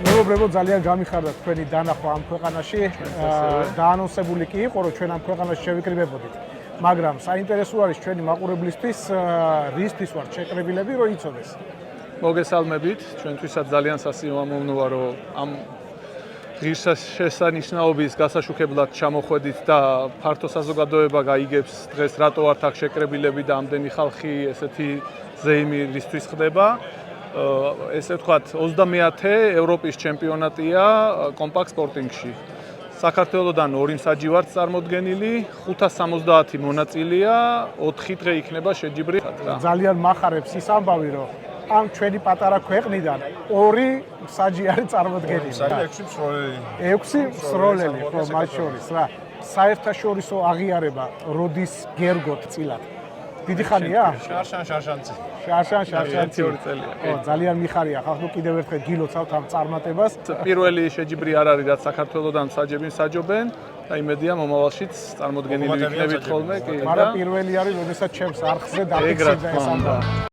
მეგობრებო, ძალიან გამიხარდა თქვენი დანახვა ამ ქვეყანაში. დაანონსებული კი იყო, რომ ჩვენ ამ ქვეყანაში შევიკრიბებოდით. მაგრამ საინტერესო არის ჩვენი მაყურებლისთვის, რისთვის ვართ შეკრებილები, რომ იცოდეს. მოგესალმებით, ჩვენთვისაც ძალიან სასიამოვნოა, რომ ამ ღირსშესანიშნაობის გასაშუქებლად ჩამოხვედით და ფართო საზოგადოება გაიგებს დღეს რატო ვართ აქ შეკრებილები და ამდენი ხალხი ესეთი ზეიმი რისთვის ხდება. ესე ვთქვათ, 30-ე ევროპის ჩემპიონატია კომპაქტ სპორტინგში. საქართველოდან 2 მსაჯი ვართ წარმოდგენილი, 570 მონაწილეა, 4 დღე იქნება შეჯიბრი. ძალიან მახარებს ის ამბავი, რომ ამ ჩვენი პატარა ქვეყნიდან 2 მსაჯი არის წარმოდგენილი. 6 მსროლელი. 6 მსროლელი, ხო, მათ შორის რა. საერთაშორისო აღიარება როდის გერგოთ წილად. დიდი ხანია? შარშანცი. შარშანცი. 2 წელია. ხო, ძალიან მიხარია ხალხო, კიდევ ერთხელ გილოცავთ ამ წარმატებას. პირველი შეჯიბრი არ არის, რაც საქართველოდან მსაჯები მსაჯობენ და იმედია მომავალშიც წარმოდგენილი იქნებით ხოლმე, კი. მაგრამ პირველი არის, როდესაც ჩემს არხზე დაფიქსირდა ეს ამბავი.